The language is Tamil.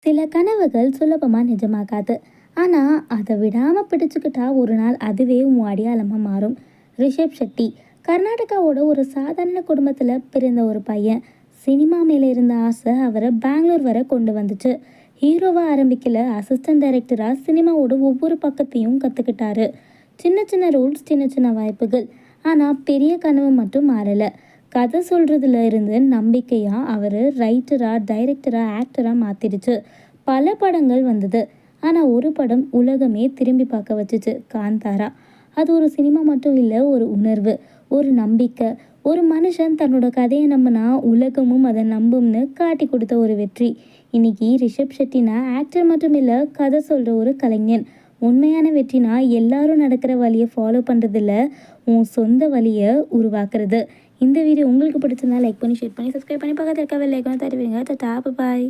சில கனவுகள் சுலபமாக நிஜமாகாது. ஆனால் அதை விடாமல் பிடிச்சுக்கிட்டா ஒரு நாள் அதுவே உன் அடையாளமாக மாறும். ரிஷப் ஷெட்டி கர்நாடகாவோட ஒரு சாதாரண குடும்பத்தில் பிறந்த ஒரு பையன். சினிமா மேலே இருந்த ஆசை அவரை பெங்களூர் வரை கொண்டு வந்துச்சு. ஹீரோவாக ஆரம்பிக்கல, அசிஸ்டன்ட் டைரக்டராக சினிமாவோட ஒவ்வொரு பக்கத்தையும் கற்றுக்கிட்டாரு. சின்ன சின்ன ரோல்ஸ், சின்ன சின்ன வாய்ப்புகள். ஆனால் பெரிய கனவு மட்டும் மாறலை. கதை சொல்கிறதுல இருந்து நம்பிக்கையாக அவர் ரைட்டராக, டைரக்டராக, ஆக்டராக மாற்றிடுச்சு. பல படங்கள் வந்தது. ஆனால் ஒரு படம் உலகமே திரும்பி பார்க்க வச்சுச்சு, காந்தாரா. அது ஒரு சினிமா மட்டும் இல்லை, ஒரு உணர்வு, ஒரு நம்பிக்கை. ஒரு மனுஷன் தன்னோட கதையை நம்பினா உலகமும் அதை நம்பும்னு காட்டி கொடுத்த ஒரு வெற்றி. இன்னைக்கு ரிஷப் ஷெட்டினா ஆக்டர் மட்டும் இல்லை, கதை சொல்கிற ஒரு கலைஞன். உண்மையான வெற்றினா எல்லாரும் நடக்கிற வழியை ஃபாலோ பண்ணுறதில்ல, உன் சொந்த வழியை உருவாக்குறது. இந்த வீடியோ உங்களுக்கு பிடிச்சிருந்தா லைக் பண்ணி, ஷேர் பண்ணி, சப்ஸ்கிரைப் பண்ணி பக்கத்தில் இருக்க பெல் ஐகானை தட்டி வைங்க. டாடா, பாய்.